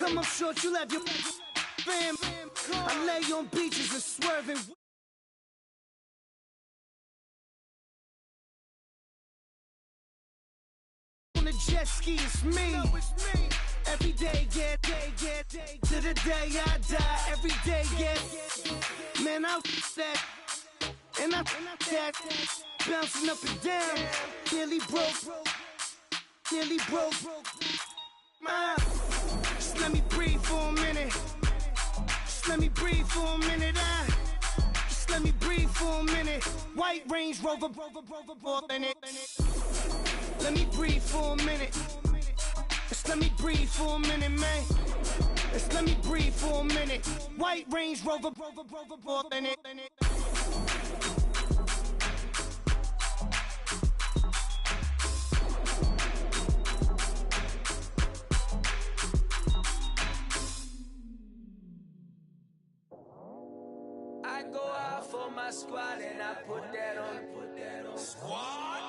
Come up short, you left your fam. I lay on beaches and swerving. On the jet ski, it's me. Every day, get to the day I die. Every day, man, I that. And I that. Bouncing up and down. Nearly broke. Just let me breathe for a minute. Just let me breathe for a minute. Just let me breathe for a minute. White Range Rover, in it. Let me breathe for a minute. Just let me breathe for a minute, man. Just let me breathe for a minute. White Range Rover, in it. I go out for my squad and I put that on. Squad?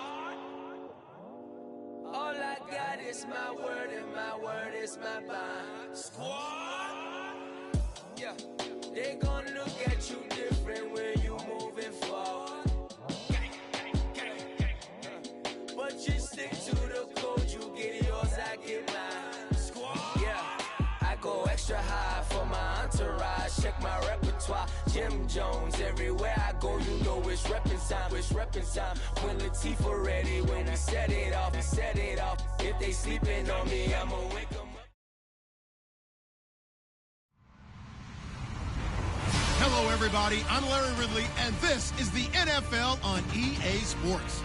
All I got is my word and my word is my bond. Squad? Yeah. They gon' look at you different when you moving forward. But you stick to the code, you get yours, I get mine. Squad? Yeah. I go extra high for my entourage. Check my repertoire. Jim Jones, everywhere I go, you know it's reppin' time. When Latifah ready, when we set it off. If they sleeping on me, I'ma wake them up. Hello, everybody. I'm Larry Ridley, and this is the NFL on EA Sports.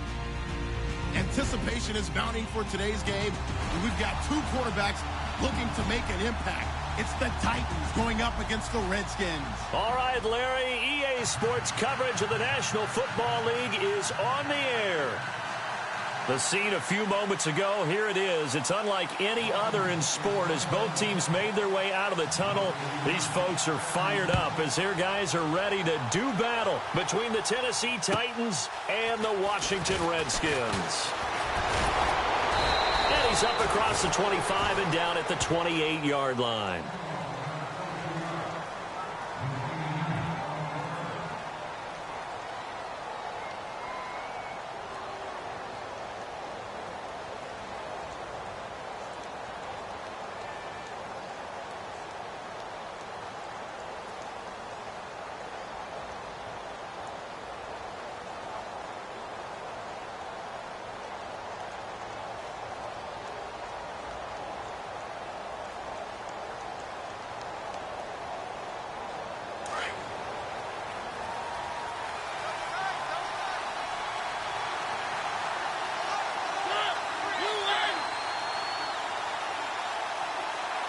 Anticipation is mounting for today's game, and we've got two quarterbacks looking to make an impact. It's the Titans going up against the Redskins. All right, Larry, EA Sports coverage of the National Football League is on the air. The scene a few moments ago, here it is. It's unlike any other in sport as both teams made their way out of the tunnel. These folks are fired up as their guys are ready to do battle between the Tennessee Titans and the Washington Redskins. And he's up across the 25 and down at the 28-yard line.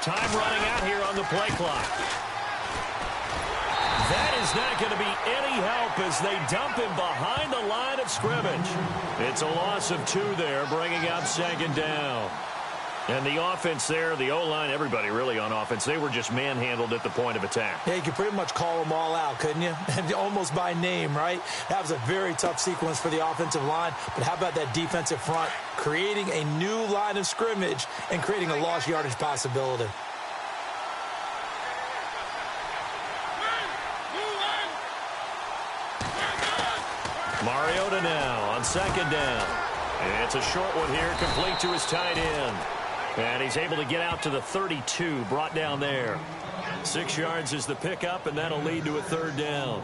Time running out here on the play clock. That is not going to be any help as they dump him behind the line of scrimmage. It's a loss of 2 there, bringing up second down. And the offense there, the O-line, everybody really on offense, they were just manhandled at the point of attack. Yeah, you could pretty much call them all out, couldn't you? Almost by name, right? That was a very tough sequence for the offensive line. But how about that defensive front creating a new line of scrimmage and creating a lost yardage possibility? Mariota now on second down. And it's a short one here, complete to his tight end. And he's able to get out to the 32, brought down there. 6 yards is the pickup, and that'll lead to a third down.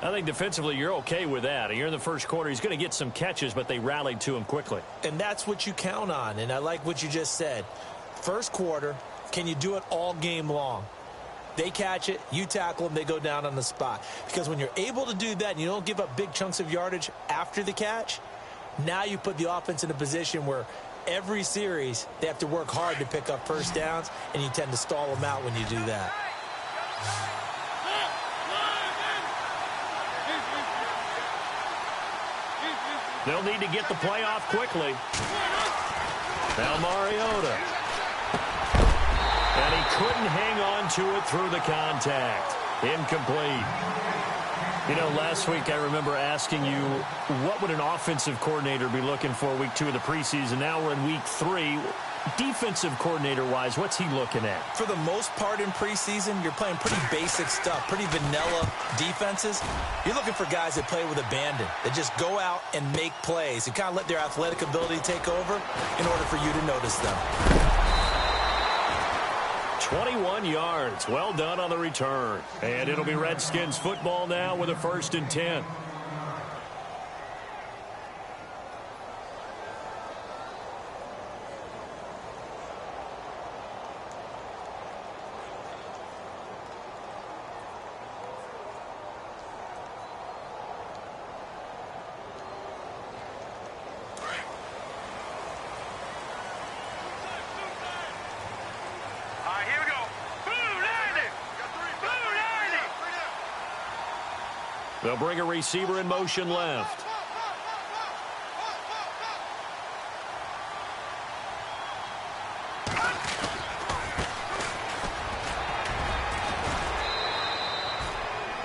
I think defensively you're okay with that. You're in the first quarter. He's going to get some catches, but they rallied to him quickly. And that's what you count on, and I like what you just said. First quarter, can you do it all game long? They catch it, you tackle them, they go down on the spot. Because when you're able to do that and you don't give up big chunks of yardage after the catch, now you put the offense in a position where every series they have to work hard to pick up first downs, and you tend to stall them out when you do that. They'll need to get the play off quickly. Now Mariota. And he couldn't hang on to it through the contact. Incomplete. You know, last week I remember asking you, what would an offensive coordinator be looking for week 2 of the preseason? Now we're in week 3. Defensive coordinator-wise, what's he looking at? For the most part in preseason, you're playing pretty basic stuff, pretty vanilla defenses. You're looking for guys that play with abandon, that just go out and make plays and kind of let their athletic ability take over in order for you to notice them. 21 yards. Well done on the return. And it'll be Redskins football now with a 1st and 10. They'll bring a receiver in motion left.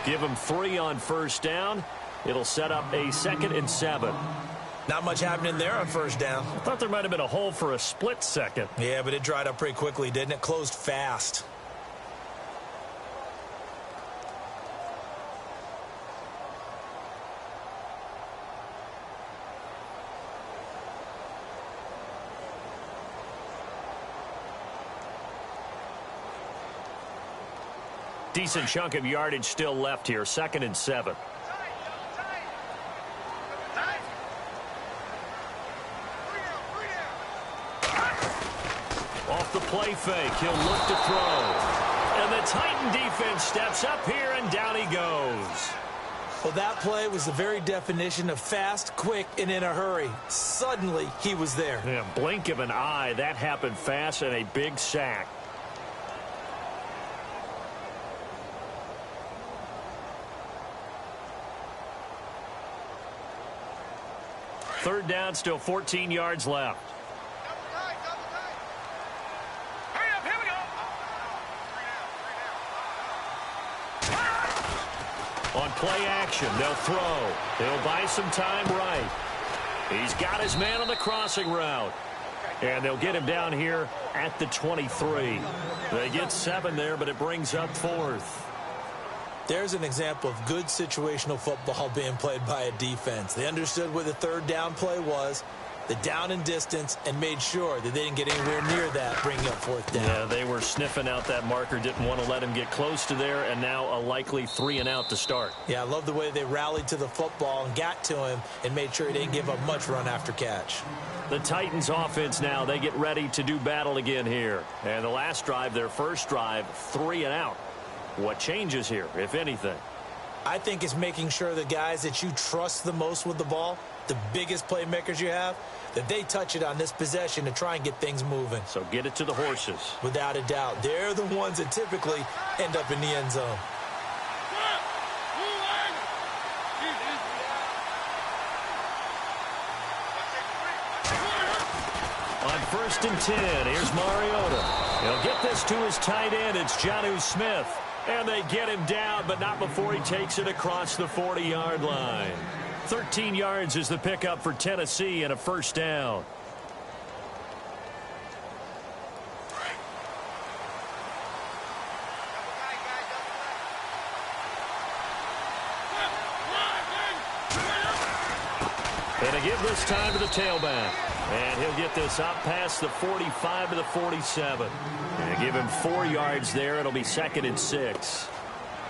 Give him 3 on 1st down. It'll set up a 2nd and 7. Not much happening there on 1st down. I thought there might have been a hole for a split second. Yeah, but it dried up pretty quickly, didn't it? Closed fast. Decent chunk of yardage still left here. 2nd and 7. Off the play fake. He'll look to throw. And the Titan defense steps up here, and down he goes. Well, that play was the very definition of fast, quick, and in a hurry. Suddenly, he was there. Yeah, blink of an eye. That happened fast, and a big sack. Third down, still 14 yards left. Hurry up, here we go. On play action, they'll throw. They'll buy some time right. He's got his man on the crossing route. And they'll get him down here at the 23. They get 7 there, but it brings up 4th. There's an example of good situational football being played by a defense. They understood where the 3rd down play was, the down and distance, and made sure that they didn't get anywhere near that, bringing up 4th down. Yeah, they were sniffing out that marker, didn't want to let him get close to there, and now a likely 3 and out to start. Yeah, I love the way they rallied to the football and got to him and made sure he didn't give up much run after catch. The Titans offense now, they get ready to do battle again here. And the last drive, their first drive, 3 and out. What changes here, if anything? I think it's making sure the guys that you trust the most with the ball, the biggest playmakers you have, that they touch it on this possession to try and get things moving. So get it to the horses. Without a doubt. They're the ones that typically end up in the end zone. On 1st and 10, here's Mariota. He'll get this to his tight end. It's Jonnu Smith. And they get him down, but not before he takes it across the 40-yard line. 13 yards is the pickup for Tennessee and a 1st down. And a give this time to the tailback. And he'll get this up past the 45 to the 47. And give him 4 yards there. It'll be 2nd and 6.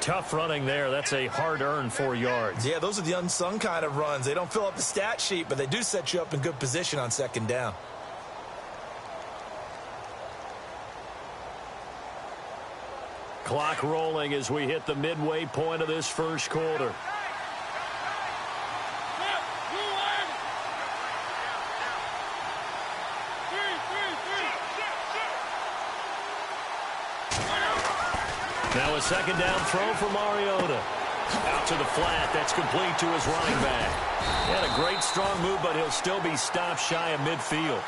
Tough running there. That's a hard-earned 4 yards. Yeah, those are the unsung kind of runs. They don't fill up the stat sheet, but they do set you up in good position on 2nd down. Clock rolling as we hit the midway point of this first quarter. Now a 2nd down throw for Mariota. Out to the flat. That's complete to his running back. He had a great strong move, but he'll still be stopped shy of midfield.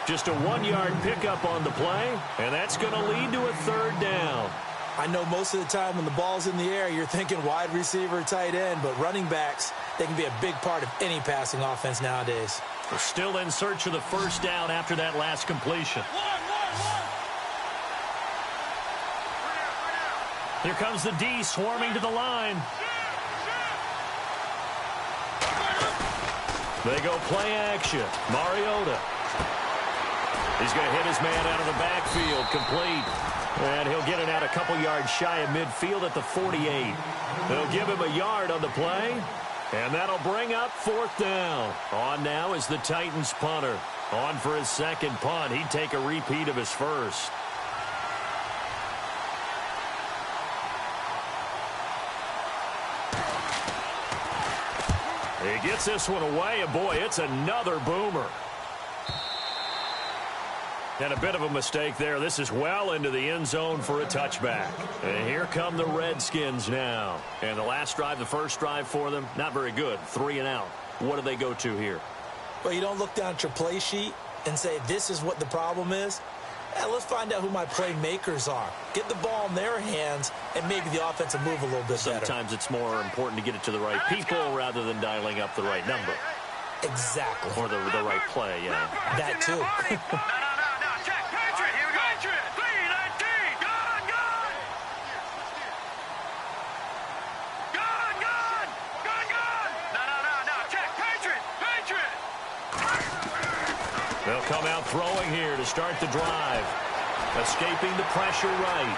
Just a 1-yard pickup on the play, and that's going to lead to a 3rd down. I know most of the time when the ball's in the air, you're thinking wide receiver, tight end, but running backs, they can be a big part of any passing offense nowadays. We're still in search of the first down after that last completion. Here comes the D swarming to the line. They go play action. Mariota. He's going to hit his man out of the backfield. Complete. And he'll get it out a couple yards shy of midfield at the 48. They'll give him a yard on the play. And that'll bring up fourth down. On now is the Titans punter. On for his second punt. He'd take a repeat of his first. He gets this one away, and boy, it's another boomer. And a bit of a mistake there. This is well into the end zone for a touchback. And here come the Redskins now. And the last drive, the first drive for them, not very good. 3 and out. What do they go to here? Well, you don't look down at your play sheet and say, this is what the problem is. Let's find out who my playmakers are. Get the ball in their hands, and maybe the offense will move a little bit better. Sometimes it's more important to get it to the right people rather than dialing up the right number. Exactly. Or the right play, yeah. That too. No, check. Patriot, here we go. Patriot, 319. Gone. No, check. Patriot. They'll come out throwing here to start the drive. Escaping the pressure right.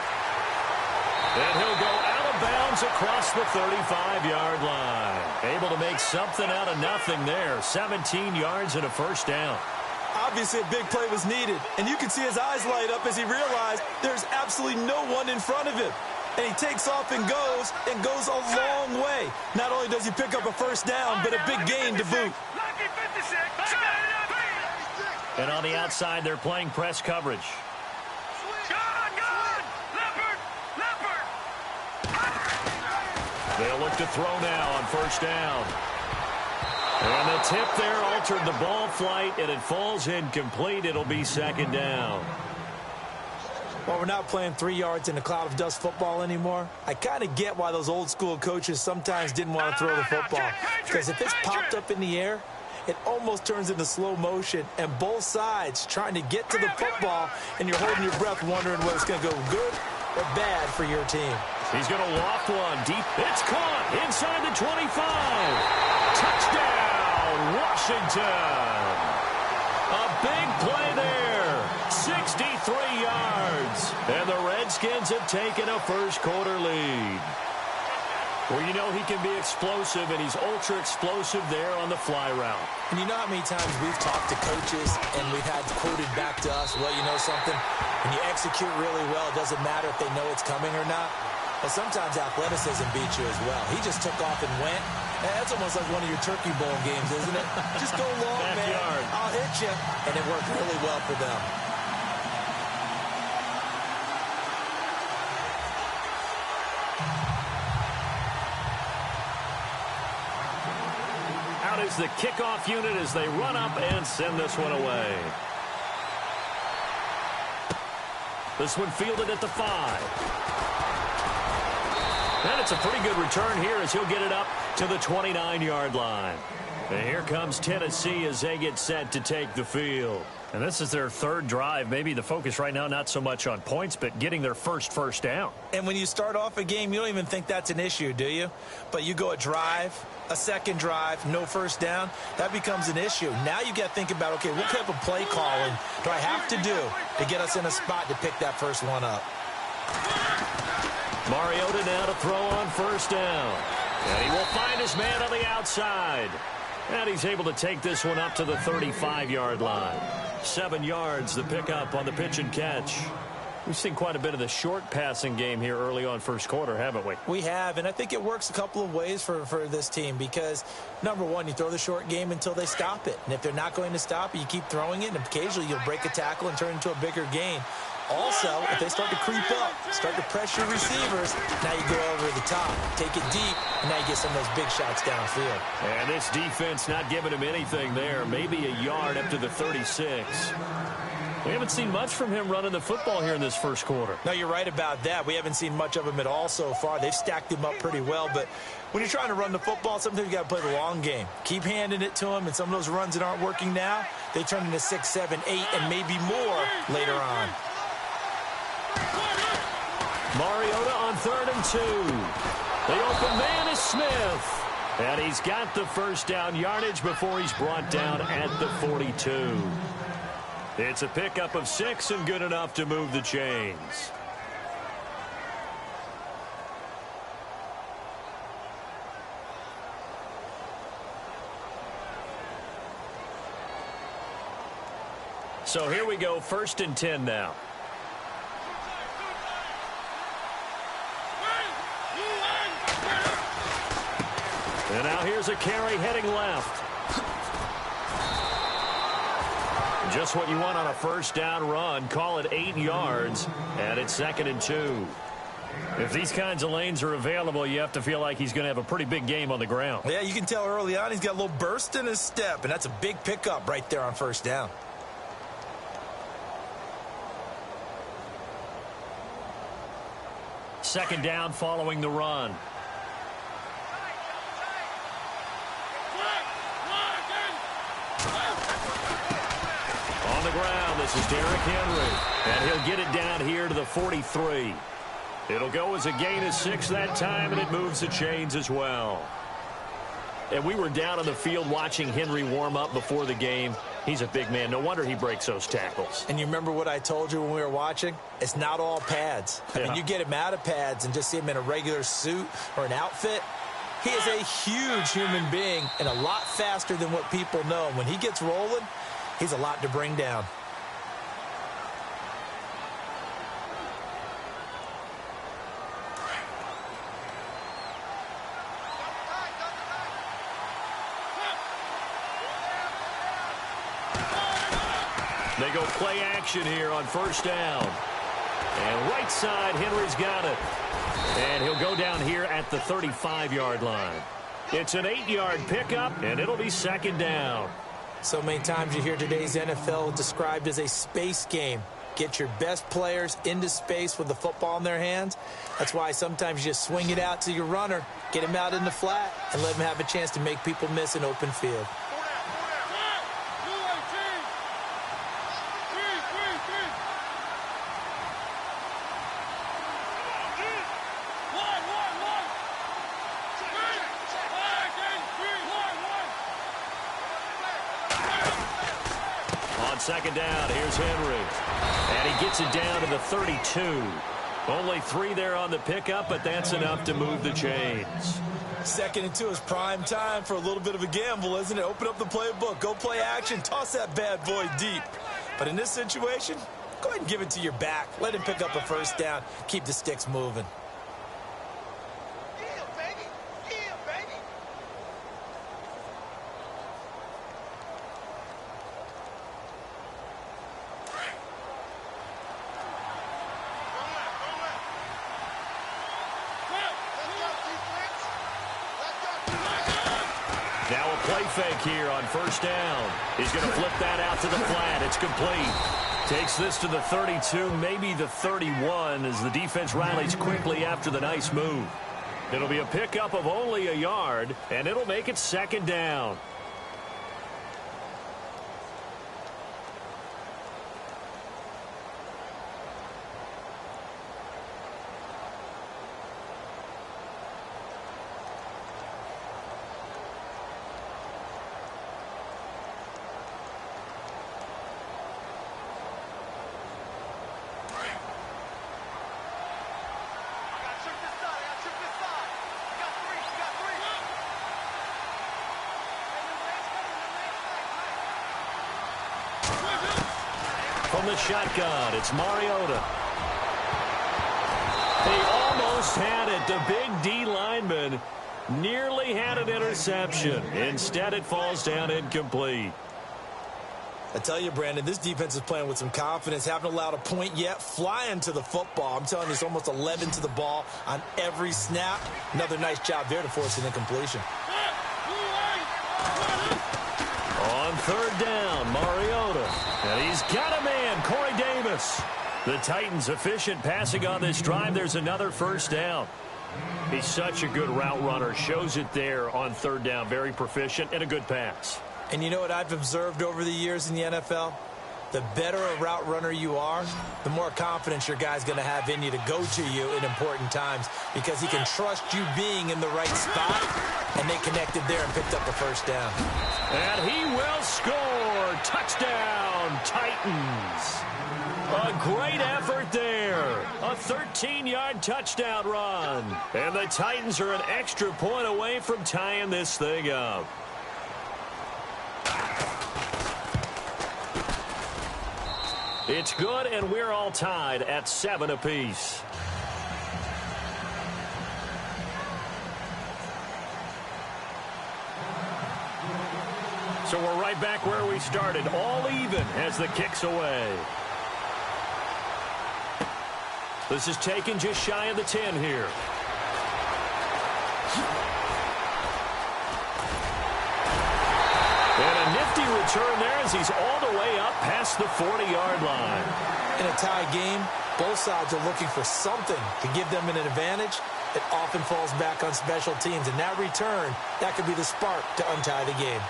And he'll go out of bounds across the 35-yard line. Able to make something out of nothing there. 17 yards and a first down. Obviously, a big play was needed, and you can see his eyes light up as he realized there's absolutely no one in front of him. And he takes off and goes a long way. Not only does he pick up a first down, but a big gain to boot. Lucky 56. And on the outside, they're playing press coverage. Gone. Leopard. They'll look to throw now on first down. And the tip there altered the ball flight, and it falls incomplete. It'll be second down. Well, we're not playing 3 yards in a cloud of dust football anymore. I kind of get why those old school coaches sometimes didn't want to throw the football. Because if it's popped up in the air, it almost turns into slow motion, and both sides trying to get to the football, and you're holding your breath wondering whether it's going to go good or bad for your team. He's going to loft one deep. It's caught inside the 25. Touchdown, Washington. A big play there. 63 yards. And the Redskins have taken a first quarter lead. Well, you know he can be explosive, and he's ultra-explosive there on the fly route. And you know how many times we've talked to coaches and we've had quoted back to us, well, you know something? When you execute really well, it doesn't matter if they know it's coming or not. Well, sometimes athleticism beats you as well. He just took off and went. That's almost like one of your Turkey Bowl games, isn't it? Just go long, man. I'll hit you. And it worked really well for them. Out is the kickoff unit as they run up and send this one away. This one fielded at the 5. And it's a pretty good return here as he'll get it up to the 29-yard line. And here comes Tennessee as they get set to take the field. And this is their third drive. Maybe the focus right now not so much on points, but getting their first down. And when you start off a game, you don't even think that's an issue, do you? But you go a drive, a second drive, no first down, that becomes an issue. Now you got to think about, okay, what type of play calling do I have to do to get us in a spot to pick that first one up? Mariota now to throw on first down. And he will find his man on the outside. And he's able to take this one up to the 35-yard line. 7 yards, the pickup on the pitch and catch. We've seen quite a bit of the short passing game here early on first quarter, haven't we? We have, and I think it works a couple of ways for this team because, number one, you throw the short game until they stop it. And if they're not going to stop it, you keep throwing it, and occasionally you'll break a tackle and turn it into a bigger gain. Also, if they start to creep up, start to pressure receivers, now you go over the top, take it deep, and now you get some of those big shots downfield. And this defense not giving him anything there. Maybe a yard up to the 36. We haven't seen much from him running the football here in this first quarter. No, you're right about that. We haven't seen much of him at all so far. They've stacked him up pretty well, but when you're trying to run the football, sometimes you got to play the long game. Keep handing it to him, and some of those runs that aren't working now, they turn into 6, 7, 8, and maybe more later on. Mariota on 3rd and 2. The open man is Smith. And he's got the first down yardage before he's brought down at the 42. It's a pickup of 6 and good enough to move the chains. So here we go, 1st and 10 now. And now here's a carry heading left. Just what you want on a first down run. Call it 8 yards, and it's 2nd and 2. If these kinds of lanes are available, you have to feel like he's going to have a pretty big game on the ground. Yeah, you can tell early on he's got a little burst in his step, and that's a big pickup right there on first down. Second down following the run. On the ground, this is Derrick Henry. And he'll get it down here to the 43. It'll go as a gain of 6 that time, and it moves the chains as well. And we were down on the field watching Henry warm up before the game. He's a big man. No wonder he breaks those tackles. And you remember what I told you when we were watching? It's not all pads. I mean, you get him out of pads and just see him in a regular suit or an outfit. He is a huge human being and a lot faster than what people know. And when he gets rolling, he's a lot to bring down. They go play action here on first down. And right side, Henry's got it. And he'll go down here at the 35-yard line. It's an 8-yard pickup, and it'll be 2nd down. So many times you hear today's NFL described as a space game. Get your best players into space with the football in their hands. That's why sometimes you just swing it out to your runner, get him out in the flat, and let him have a chance to make people miss an open field. Second down, here's Henry. And he gets it down to the 32. Only 3 there on the pickup, but that's enough to move the chains. 2nd and 2 is prime time for a little bit of a gamble, isn't it? Open up the playbook, go play action, toss that bad boy deep. But in this situation, go ahead and give it to your back. Let him pick up a first down, keep the sticks moving. Now a play fake here on first down. He's going to flip that out to the flat. It's complete. Takes this to the 32, maybe the 31, as the defense rallies quickly after the nice move. It'll be a pickup of only a yard, and it'll make it 2nd down. From the shotgun, it's Mariota. They almost had it. The big D lineman nearly had an interception. Instead, it falls down incomplete. I tell you, Brandon, this defense is playing with some confidence. Haven't allowed a point yet. Flying to the football. I'm telling you, it's almost 11 to the ball on every snap. Another nice job there to force an incompletion. On 3rd down, Mariota. And he's got a man. miss. The Titans efficient passing on this drive. There's another first down. He's such a good route runner. Shows it there on third down. Very proficient and a good pass. And you know what I've observed over the years in the NFL? The better a route runner you are, the more confidence your guy's going to have in you to go to you in important times because he can trust you being in the right spot, and they connected there and picked up a first down. And he will score. Touchdown, Titans. A great effort there. A 13-yard touchdown run. And the Titans are an extra point away from tying this thing up. It's good, and we're all tied at 7 apiece. So we're right back where we started, all even as the kick's away. This is taken just shy of the 10 here. And a nifty return there as he's all the way up past the 40-yard line. In a tie game, both sides are looking for something to give them an advantage. It often falls back on special teams. And that return, that could be the spark to untie the game.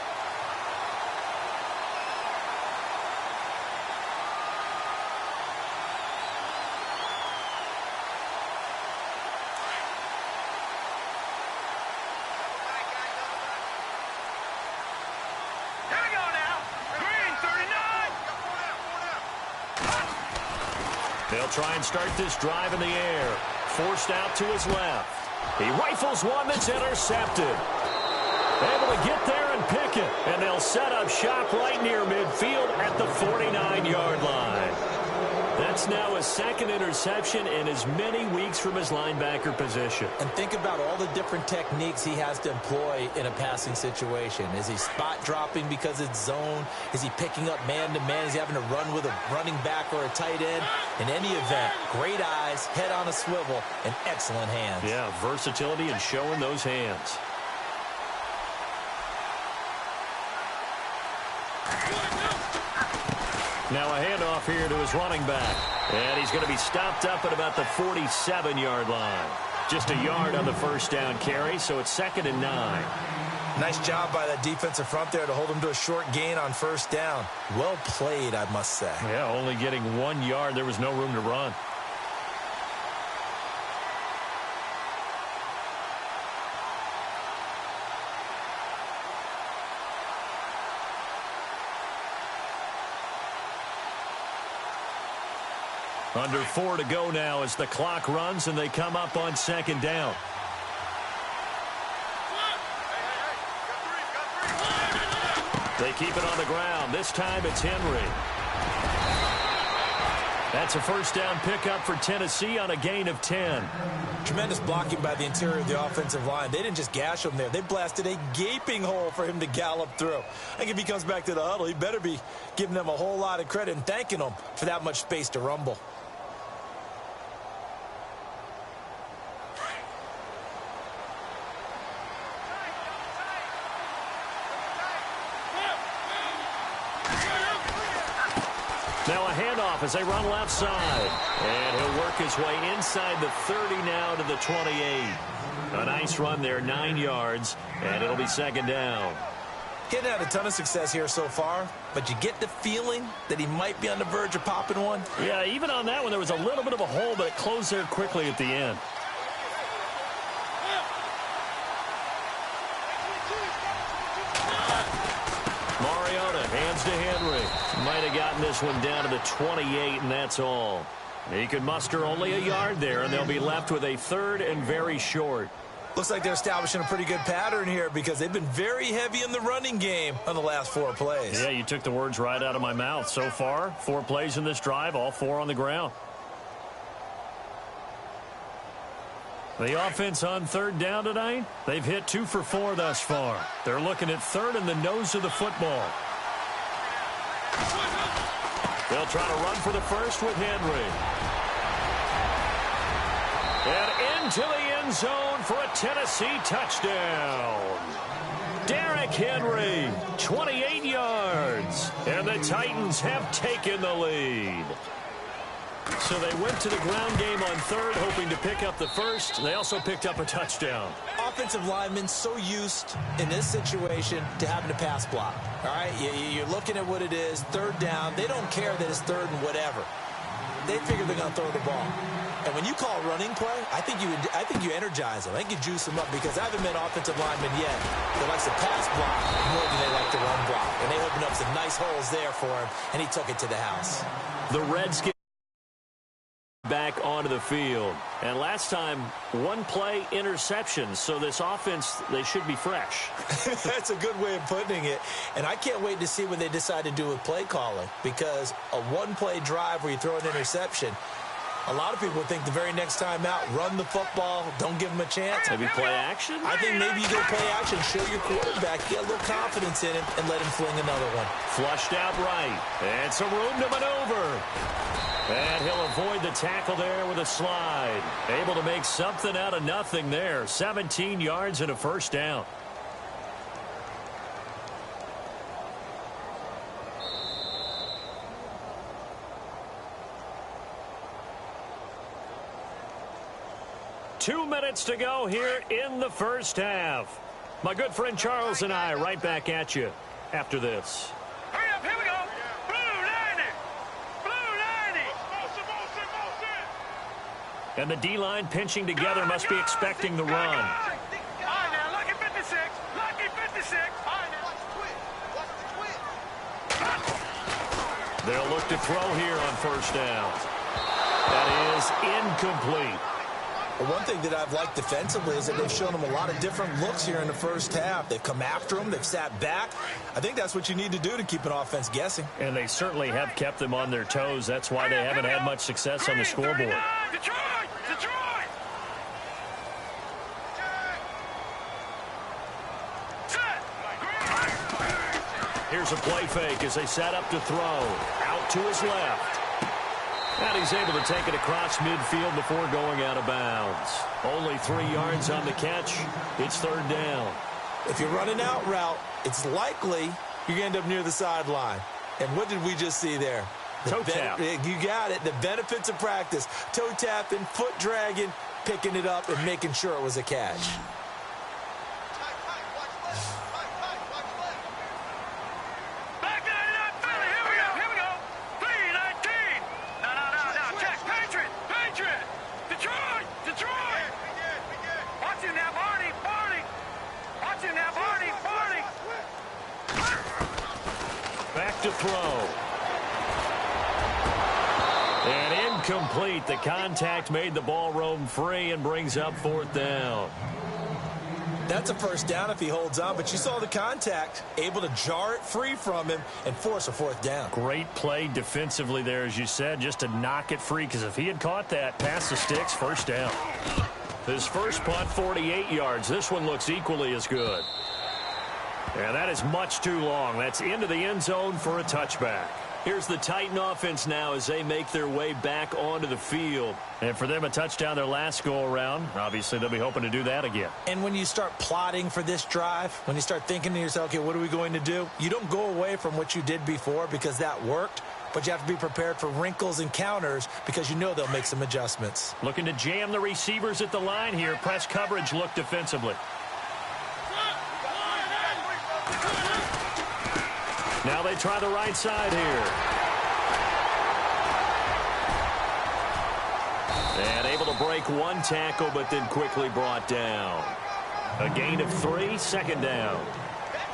They'll try and start this drive in the air. Forced out to his left. He rifles one that's intercepted. Able to get there and pick it. And they'll set up shop right near midfield at the 49-yard line. That's now his second interception in as many weeks from his linebacker position. And think about all the different techniques he has to employ in a passing situation. Is he spot dropping because it's zone? Is he picking up man-to-man? Is he having to run with a running back or a tight end? In any event, great eyes, head on a swivel, and excellent hands. Yeah, versatility and showing those hands. Now a handoff here to his running back. And he's going to be stopped up at about the 47-yard line. Just a yard on the first down carry, so it's 2nd and 9. Nice job by that defensive front there to hold him to a short gain on first down. Well played, I must say. Yeah, only getting 1 yard. There was no room to run. Under 4 to go now as the clock runs and they come up on 2nd down. They keep it on the ground. This time it's Henry. That's a first down pickup for Tennessee on a gain of 10. Tremendous blocking by the interior of the offensive line. They didn't just gash him there. They blasted a gaping hole for him to gallop through. I think if he comes back to the huddle, he better be giving them a whole lot of credit and thanking them for that much space to rumble. Now a handoff as they run left side. And he'll work his way inside the 30 now to the 28. A nice run there, 9 yards, and it'll be 2nd down. He hasn't had a ton of success here so far, but you get the feeling that he might be on the verge of popping one. Yeah, even on that one, there was a little bit of a hole, but it closed there quickly at the end. Hands to Henry. Might have gotten this one down to the 28, and that's all. He could muster only a yard there, and they'll be left with a 3rd and very short. Looks like they're establishing a pretty good pattern here because they've been very heavy in the running game on the last 4 plays. Yeah, you took the words right out of my mouth. So far, 4 plays in this drive, all 4 on the ground. The offense on 3rd down tonight, they've hit 2 for 4 thus far. They're looking at 3rd and the nose of the football. They'll try to run for the first with Henry. And into the end zone for a Tennessee touchdown. Derrick Henry, 28 yards. And the Titans have taken the lead. So they went to the ground game on third, hoping to pick up the first. They also picked up a touchdown. Offensive linemen so used in this situation to having to pass block. All right, you're looking at what it is, third down. They don't care that it's third and whatever. They figure they're going to throw the ball. And when you call running play, I think you energize them. I think you juice them up because I haven't met offensive linemen yet that likes to pass block more than they like to run block. And they opened up some nice holes there for him, and he took it to the house. The Redskins back onto the field. And last time, one play interception. So this offense, they should be fresh. That's a good way of putting it. And I can't wait to see what they decide to do with play calling, because a one-play drive where you throw an interception, a lot of people think the very next time out, run the football, don't give them a chance. Maybe play action? I think maybe you go play action, show your quarterback, get a little confidence in him, and let him fling another one. Flushed out right. And some room to maneuver. And he'll avoid the tackle there with a slide. Able to make something out of nothing there. 17 yards and a first down. Two minutes to go here in the first half. My good friend Charles and I right back at you after this. Hurry up, here we go. And the D-line pinching together must be expecting the run. All right, now, lucky 56. Lucky 56. All right, now, watch the twist. They'll look to throw here on first down. That is incomplete. Well, one thing that I've liked defensively is that they've shown them a lot of different looks here in the first half. They've come after them. They've sat back. I think that's what you need to do to keep an offense guessing. And they certainly have kept them on their toes. That's why they haven't had much success on the scoreboard. Detroit! Here's a play fake as they set up to throw. Out to his left. And he's able to take it across midfield before going out of bounds. Only 3 yards on the catch. It's third down. If you're running out route, it's likely you're going to end up near the sideline. And what did we just see there? Toe tap. You got it. The benefits of practice. Toe tapping, foot dragging, picking it up, and making sure it was a catch. To throw. And incomplete. The contact made the ball roam free and brings up fourth down. That's a first down if he holds on, but you saw the contact, able to jar it free from him and force a fourth down. Great play defensively there, as you said, just to knock it free, because if he had caught that, past the sticks, first down. His first punt, 48 yards. This one looks equally as good. And that is much too long. That's into the end zone for a touchback. Here's the Titan offense now as they make their way back onto the field. And for them, a touchdown their last go-around. Obviously, they'll be hoping to do that again. And when you start plotting for this drive, when you start thinking to yourself, okay, what are we going to do? You don't go away from what you did before because that worked, but you have to be prepared for wrinkles and counters because you know they'll make some adjustments. Looking to jam the receivers at the line here. Press coverage look defensively. Now they try the right side here. And able to break one tackle, but then quickly brought down. A gain of 3, second down.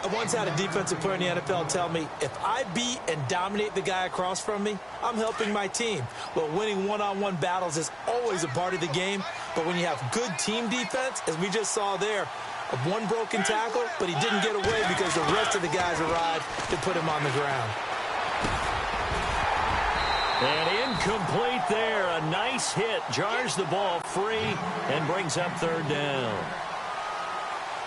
I once had a defensive player in the NFL tell me, if I beat and dominate the guy across from me, I'm helping my team. Well, winning one-on-one battles is always a part of the game, but when you have good team defense, as we just saw there, of one broken tackle, but he didn't get away because the rest of the guys arrived to put him on the ground. And incomplete there. A nice hit. Jars the ball free and brings up third down.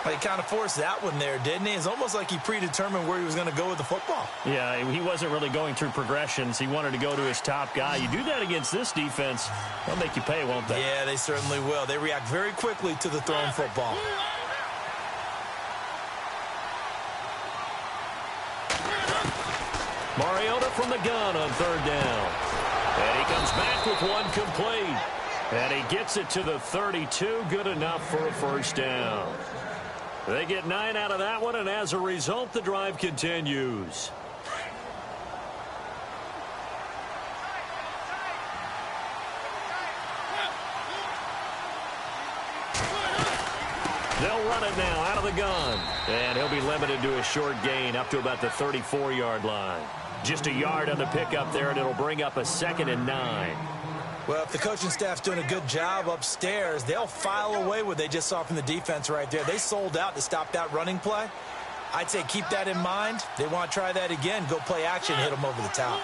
Well, he kind of forced that one there, didn't he? It's almost like he predetermined where he was going to go with the football. Yeah, he wasn't really going through progressions. He wanted to go to his top guy. You do that against this defense, they'll make you pay, won't they? Yeah, they certainly will. They react very quickly to the thrown football. Mariota from the gun on third down. And he comes back left with one complete. And he gets it to the 32. Good enough for a first down. They get 9 out of that one, and as a result, the drive continues. They'll run it now out of the gun. And he'll be limited to a short gain up to about the 34-yard line. Just a yard on the pickup there, and it'll bring up a 2nd and 9. Well, if the coaching staff's doing a good job upstairs, they'll file away what they just saw from the defense right there. They sold out to stop that running play. I'd say keep that in mind. They want to try that again. Go play action, hit them over the top.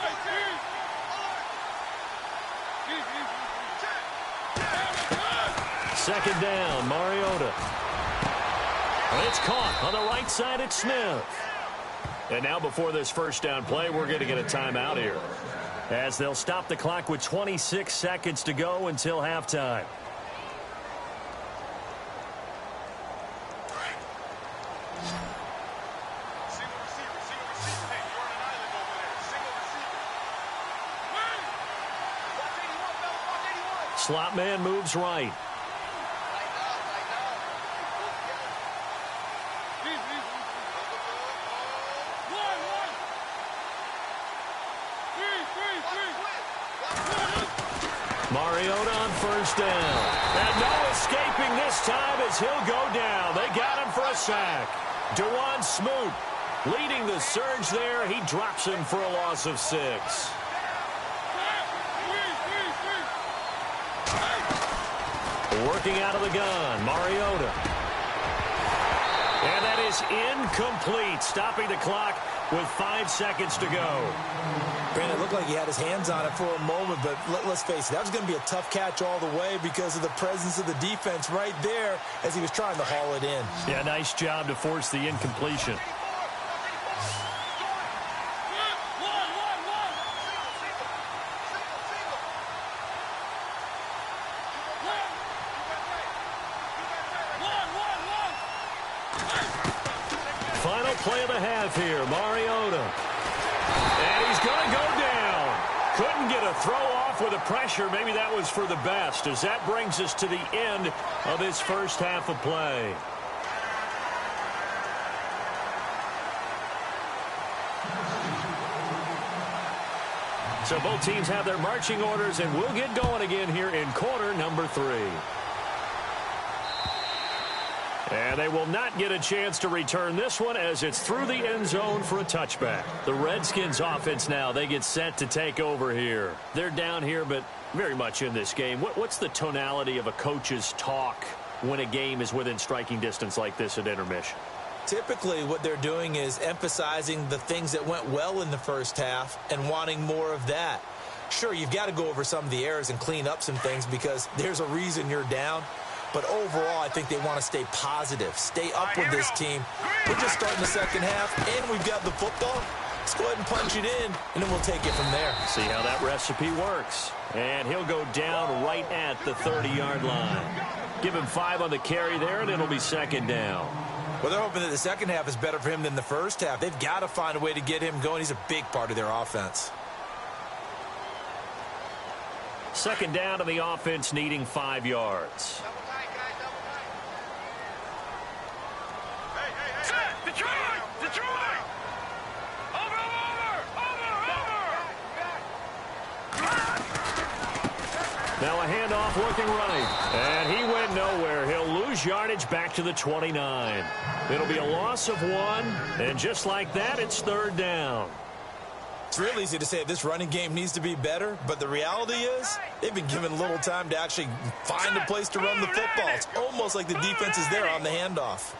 Second down, Mariota. It's caught on the right side at Smith. And now before this first down play, we're going to get a timeout here, as they'll stop the clock with 26 seconds to go until halftime. Slot man moves right. Mariota on first down. And no escaping this time as he'll go down. They got him for a sack. Dewan Smoot leading the surge there. He drops him for a loss of 6. Working out of the gun, Mariota. And that is incomplete, stopping the clock with 5 seconds to go. Brandon, it looked like he had his hands on it for a moment, but let's face it, that was going to be a tough catch all the way because of the presence of the defense right there as he was trying to haul it in. Yeah, nice job to force the incompletion. Final play of the half here, Mariota. And he's going to go down. Couldn't get a throw off with the pressure. Maybe that was for the best, as that brings us to the end of this first half of play. So both teams have their marching orders, and we'll get going again here in quarter number 3. And they will not get a chance to return this one as it's through the end zone for a touchback. The Redskins offense now, they get set to take over here. They're down here, but very much in this game. What's the tonality of a coach's talk when a game is within striking distance like this at intermission? Typically, what they're doing is emphasizing the things that went well in the first half and wanting more of that. Sure, you've got to go over some of the errors and clean up some things because there's a reason you're down. But overall, I think they want to stay positive, stay up with this team. We're just starting the second half, and we've got the football. Let's go ahead and punch it in, and then we'll take it from there. See how that recipe works. And he'll go down right at the 30-yard line. Give him 5 on the carry there, and it'll be second down. Well, they're hoping that the second half is better for him than the first half. They've got to find a way to get him going. He's a big part of their offense. Second down to the offense, needing 5 yards. Now a handoff looking right. And he went nowhere. He'll lose yardage back to the 29. It'll be a loss of 1. And just like that, it's third down. It's real easy to say this running game needs to be better, but the reality is they've been given little time to actually find a place to run the football. It's almost like the defense is there on the handoff.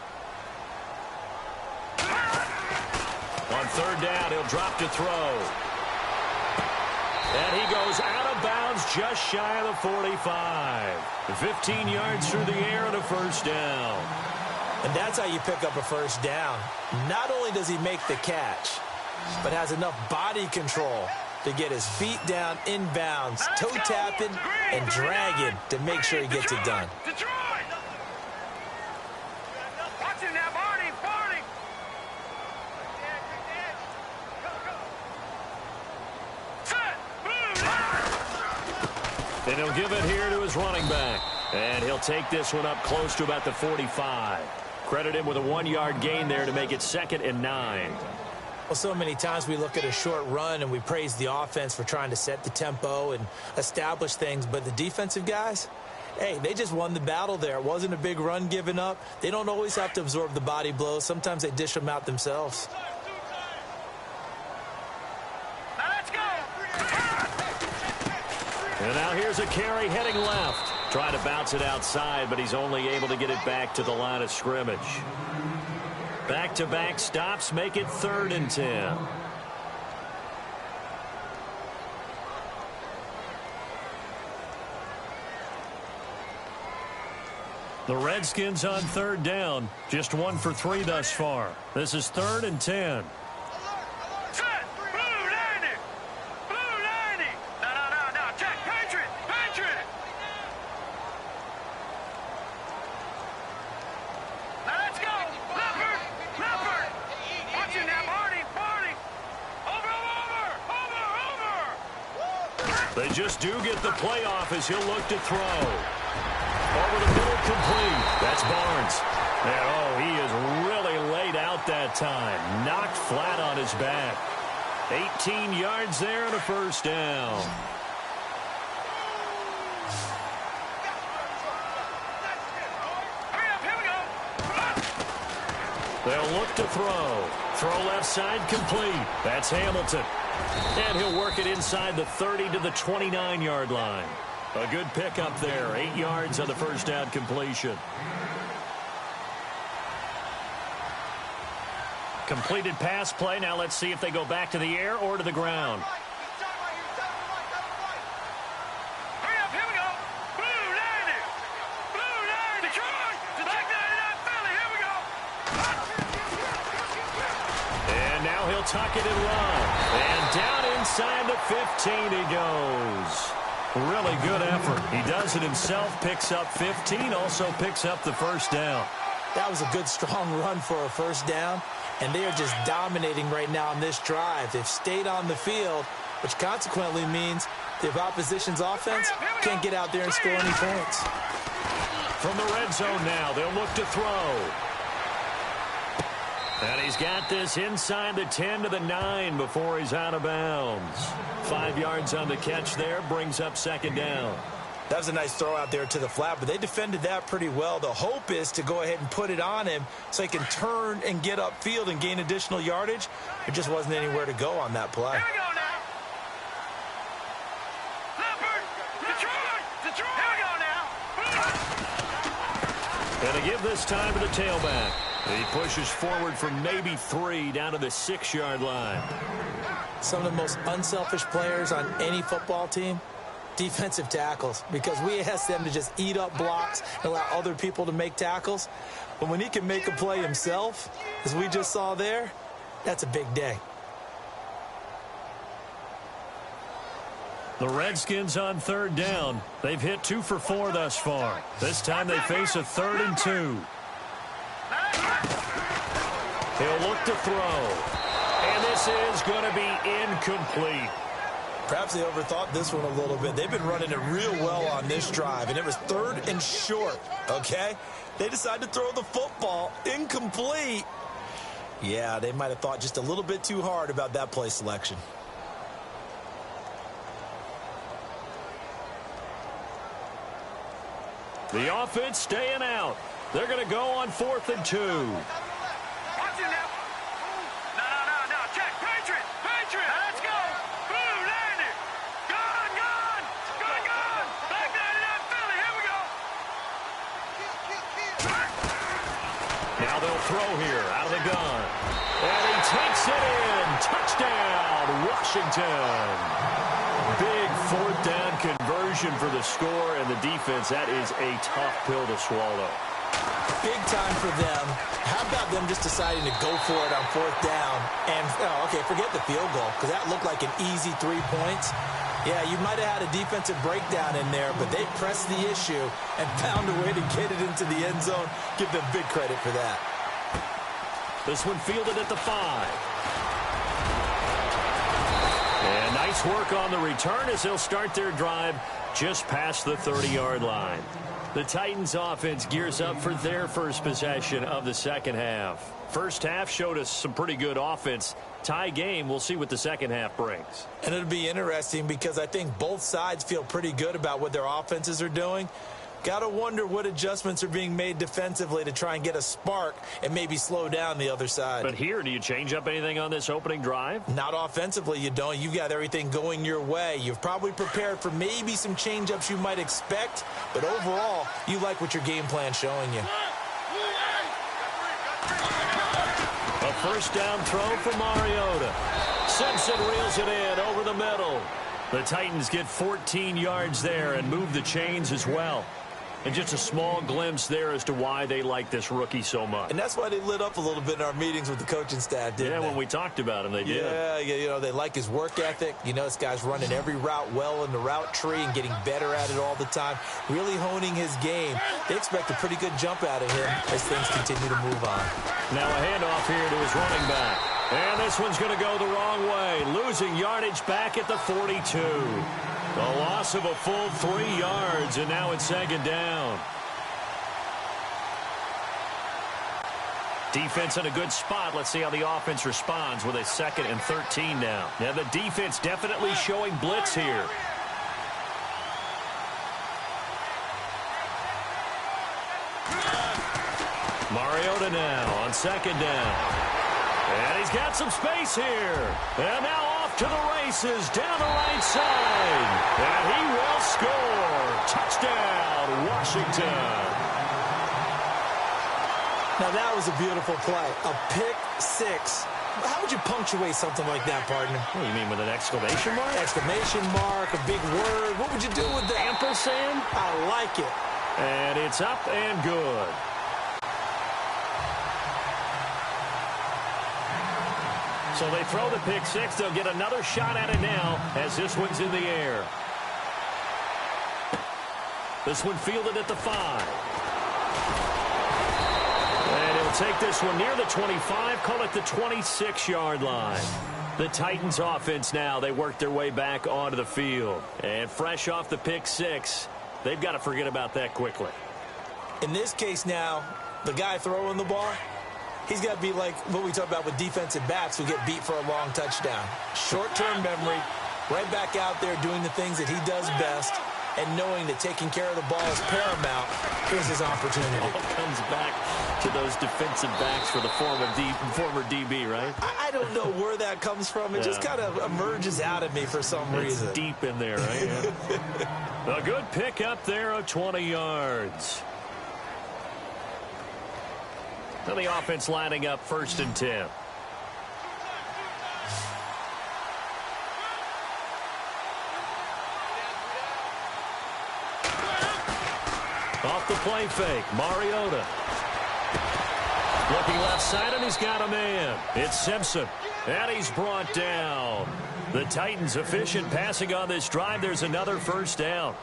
On third down, he'll drop to throw. And he goes out of bounds just shy of the 45. 15 yards through the air and a first down. And that's how you pick up a first down. Not only does he make the catch, but has enough body control to get his feet down inbounds, toe tapping and dragging to make sure he gets it done. And he'll give it here to his running back. And he'll take this one up close to about the 45. Credit him with a 1-yard gain there to make it 2nd and 9. Well, so many times we look at a short run and we praise the offense for trying to set the tempo and establish things. But the defensive guys, hey, they just won the battle there. It wasn't a big run given up. They don't always have to absorb the body blows. Sometimes they dish them out themselves. And now here's a carry heading left. Trying to bounce it outside, but he's only able to get it back to the line of scrimmage. Back-to-back stops make it 3rd and 10. The Redskins on 3rd down. Just 1 for 3 thus far. This is 3rd and 10. They just do get the playoff as he'll look to throw. Over the middle, complete. That's Barnes. And, oh, he is really laid out that time. Knocked flat on his back. 18 yards there and a 1st down. They'll look to throw. Throw left side, complete. That's Hamilton. And he'll work it inside the 30 to the 29-yard line. A good pickup there. 8 yards on the 1st down completion. Completed pass play. Now let's see if they go back to the air or to the ground. Tuck it and run. And down inside the 15 he goes. Really good effort. He does it himself, picks up 15, also picks up the 1st down. That was a good, strong run for a 1st down, and they are just dominating right now on this drive. They've stayed on the field, which consequently means the opposition's offense can't get out there and score any points. From the red zone now, they'll look to throw. And he's got this inside the 10 to the 9 before he's out of bounds. 5 yards on the catch there, brings up 2nd down. That was a nice throw out there to the flat, but they defended that pretty well. The hope is to go ahead and put it on him so he can turn and get upfield and gain additional yardage. There just wasn't anywhere to go on that play. Here we go now. Leopard, Detroit. Here we go now. And to give this time to the tailback. He pushes forward from maybe 3 down to the 6-yard line. Some of the most unselfish players on any football team, defensive tackles, because we ask them to just eat up blocks and allow other people to make tackles. But when he can make a play himself, as we just saw there, that's a big day. The Redskins on 3rd down. They've hit 2 for 4 thus far. This time they face a 3rd and 2. He'll look to throw. And this is going to be incomplete. Perhaps they overthought this one a little bit. They've been running it real well on this drive, and it was 3rd and short, okay? They decided to throw the football incomplete. Yeah, they might have thought just a little bit too hard about that play selection. The offense staying out. They're going to go on 4th and 2. Watch it now. No. Check. Patriot. Now let's go. Blue, landed. Gone. Back down to that Philly. Here we go. Now they'll throw here out of the gun. And he takes it in. Touchdown, Washington. Big 4th down conversion for the score, and the defense, that is a tough pill to swallow. Big time for them. How about them just deciding to go for it on 4th down? And, forget the field goal, because that looked like an easy 3 points. Yeah, you might have had a defensive breakdown in there, but they pressed the issue and found a way to get it into the end zone. Give them big credit for that. This one fielded at the 5. And nice Nice work on the return as they'll start their drive just past the 30-yard line. The Titans offense gears up for their first possession of the second half. First half showed us some pretty good offense. Tie game, we'll see what the second half brings. And it'll be interesting because I think both sides feel pretty good about what their offenses are doing. Got to wonder what adjustments are being made defensively to try and get a spark and maybe slow down the other side. But here, do you change up anything on this opening drive? Not offensively, you don't. You've got everything going your way. You've probably prepared for maybe some change-ups you might expect, but overall, you like what your game plan's showing you. A first down throw for Mariota. Simpson reels it in over the middle. The Titans get 14 yards there and move the chains as well. And just a small glimpse there as to why they like this rookie so much. And that's why they lit up a little bit in our meetings with the coaching staff, didn't they? Yeah, when we talked about him, they did. Yeah, you know, they like his work ethic. You know, this guy's running every route well in the route tree and getting better at it all the time, really honing his game. They expect a pretty good jump out of him as things continue to move on. Now a handoff here to his running back. And this one's going to go the wrong way, losing yardage back at the 42. A loss of a full 3 yards, and now it's second down. Defense in a good spot. Let's see how the offense responds with a 2nd and 13 now. Now the defense definitely showing blitz here. Mariota now on 2nd down. And he's got some space here. And now off to the races down the right side. And he will score. Touchdown, Washington. Now that was a beautiful play. A pick six. How would you punctuate something like that, partner? What do you mean, with an exclamation mark? Exclamation mark, a big word. What would you do with that? Ampersand? I like it. And it's up and good. So they throw the pick six. They'll get another shot at it now as this one's in the air. This one fielded at the 5. And he'll take this one near the 25, call it the 26-yard line. The Titans offense now, they work their way back onto the field. And fresh off the pick six, they've got to forget about that quickly. In this case now, the guy throwing the ball, he's got to be like what we talk about with defensive backs who get beat for a long touchdown. Short-term memory, right back out there doing the things that he does best, and knowing that taking care of the ball is paramount. Here's his opportunity. All comes back to those defensive backs for the former DB, right? I don't know where that comes from. It just kind of emerges out of me for some reason. It's deep in there, right? Yeah. A good pick up there of 20 yards. Now the offense lining up 1st and 10. Off the play fake, Mariota. Looking left side, and he's got a man. It's Simpson, and he's brought down. The Titans efficient passing on this drive. There's another first down.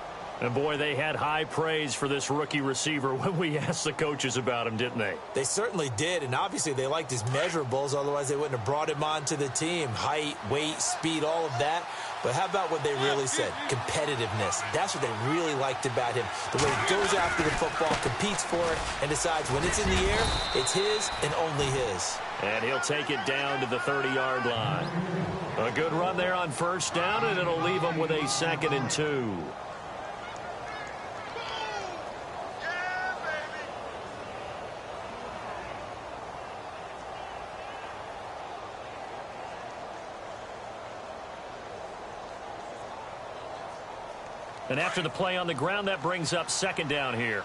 And, boy, they had high praise for this rookie receiver when we asked the coaches about him, didn't they? They certainly did, and obviously they liked his measurables. Otherwise, they wouldn't have brought him onto the team. Height, weight, speed, all of that. But how about what they really said? Competitiveness. That's what they really liked about him. The way he goes after the football, competes for it, and decides when it's in the air, it's his and only his. And he'll take it down to the 30-yard line. A good run there on first down, and it'll leave him with a 2nd and 2. And after the play on the ground, that brings up 2nd down here.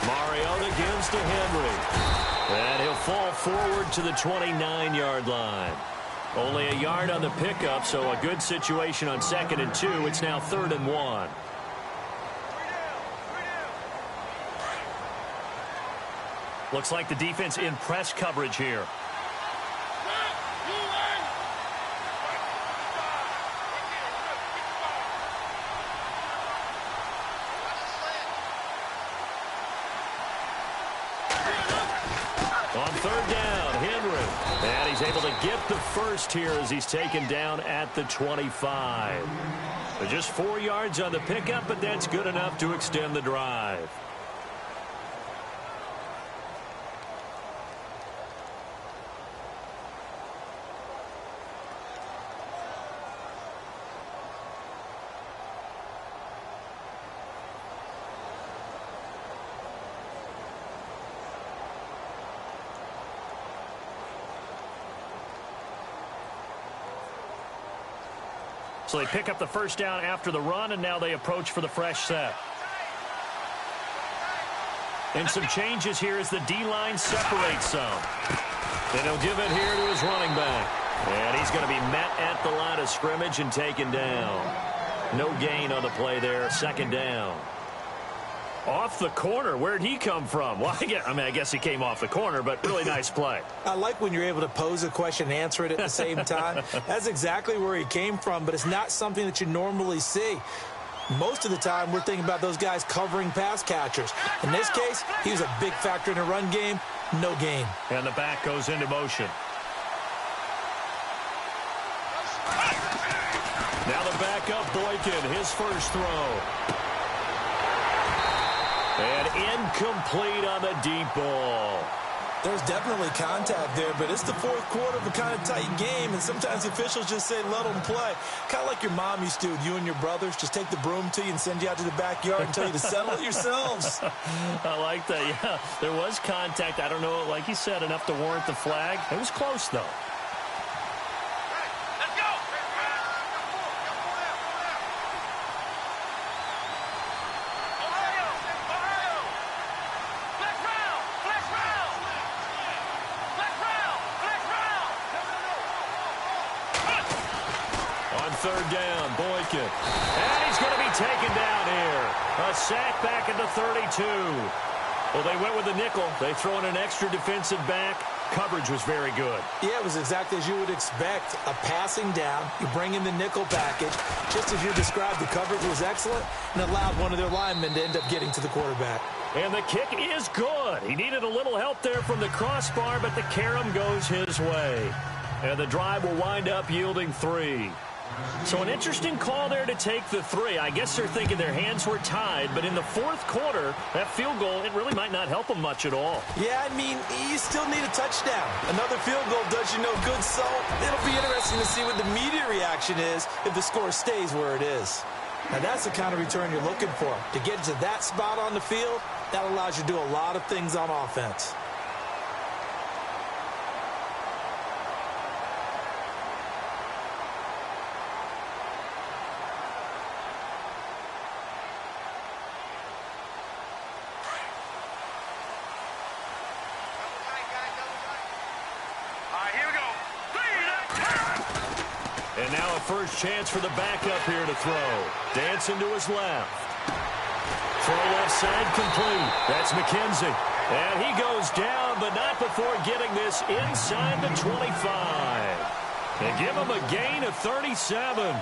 Mariota gives to Henry. And he'll fall forward to the 29-yard line. Only a yard on the pickup, so a good situation on 2nd and 2. It's now 3rd and 1. Looks like the defense in press coverage here. third down, Henry. And he's able to get the first here as he's taken down at the 25. So just 4 yards on the pickup, but that's good enough to extend the drive. So they pick up the first down after the run, and now they approach for the fresh set. And some changes here as the D-line separates some. And he'll give it here to his running back. And he's going to be met at the line of scrimmage and taken down. No gain on the play there, second down. Off the corner. Where'd he come from? Well, I guess he came off the corner, but really nice play. I like when you're able to pose a question and answer it at the same time. That's exactly where he came from, but it's not something that you normally see. Most of the time, we're thinking about those guys covering pass catchers. In this case, he was a big factor in the run game. No gain. And the back goes into motion. Now the backup, Boykin, his first throw. And incomplete on the deep ball. There's definitely contact there, but it's the fourth quarter of a kind of tight game, and sometimes the officials just say, let them play. Kind of like your mom used to with you and your brothers. Just take the broom to you and send you out to the backyard and tell you to settle it yourselves. I like that, yeah. There was contact. I don't know, like you said, enough to warrant the flag. It was close, though. Third down, Boykin. And he's going to be taken down here. A sack back at the 32. Well, they went with the nickel. They throw in an extra defensive back. Coverage was very good. Yeah, it was exactly as you would expect. A passing down. You bring in the nickel package. Just as you described, the coverage was excellent and allowed one of their linemen to end up getting to the quarterback. And the kick is good. He needed a little help there from the crossbar, but the carom goes his way. And the drive will wind up yielding 3. So an interesting call there to take the 3. I guess they're thinking their hands were tied, but in the fourth quarter, that field goal, it really might not help them much at all. Yeah, I mean, you still need a touchdown. Another field goal does you no good, so it'll be interesting to see what the media reaction is if the score stays where it is. Now, that's the kind of return you're looking for. To get to that spot on the field, that allows you to do a lot of things on offense. And now a first chance for the backup here to throw. Dancing to his left. Throw left side complete. That's McKenzie. And he goes down, but not before getting this inside the 25. They give him a gain of 37.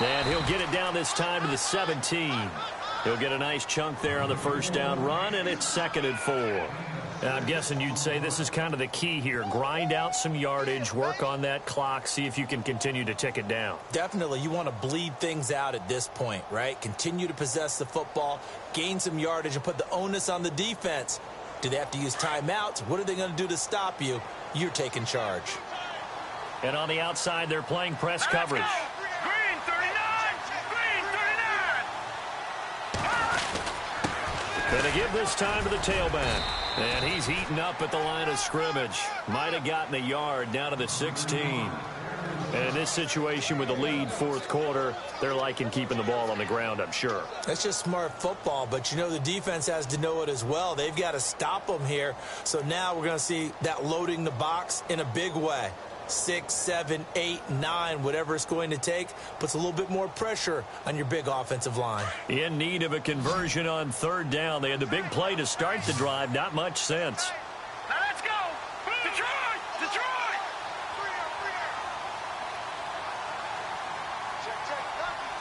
And he'll get it down this time to the 17. He'll get a nice chunk there on the first down run, and it's 2nd and 4. And I'm guessing you'd say this is kind of the key here. Grind out some yardage, work on that clock, see if you can continue to tick it down. Definitely. You want to bleed things out at this point, right? Continue to possess the football, gain some yardage, and put the onus on the defense. Do they have to use timeouts? What are they going to do to stop you? You're taking charge. And on the outside, they're playing press coverage. And they give this time to the tailback. And he's eaten up at the line of scrimmage. Might have gotten a yard down to the 16. And in this situation with the lead fourth quarter, they're liking keeping the ball on the ground, I'm sure. That's just smart football, but you know the defense has to know it as well. They've got to stop them here. So now we're going to see that loading the box in a big way. 6, 7, 8, 9, whatever it's going to take, puts a little bit more pressure on your big offensive line. In need of a conversion on third down. They had the big play to start the drive. Not much sense. Now let's go. Detroit! Detroit!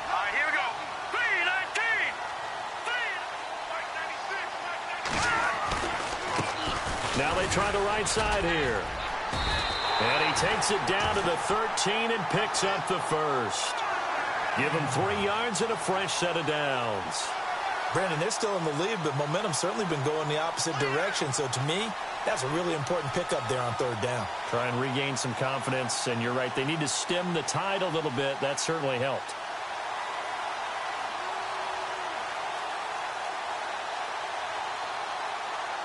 All right, here we go. 3-19. Now they try the right side here. And he takes it down to the 13 and picks up the first. Give him 3 yards and a fresh set of downs. Brandon, they're still in the lead, but momentum's certainly been going the opposite direction. So to me, that's a really important pickup there on third down. Try and regain some confidence, and you're right. They need to stem the tide a little bit. That certainly helped.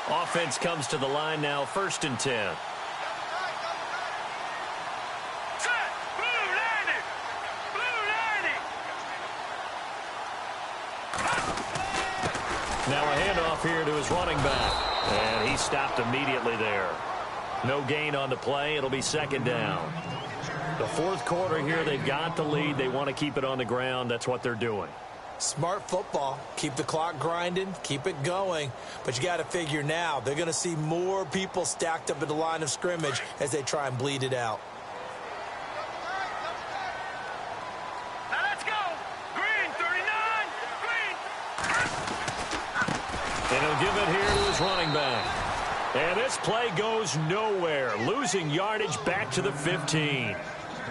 Offense comes to the line now, 1st and 10. Now a handoff here to his running back. And he stopped immediately there. No gain on the play. It'll be 2nd down. The fourth quarter here, they've got the lead. They want to keep it on the ground. That's what they're doing. Smart football. Keep the clock grinding. Keep it going. But you got to figure now, they're going to see more people stacked up at the line of scrimmage as they try and bleed it out. And he'll give it here to his running back. And this play goes nowhere. Losing yardage back to the 15.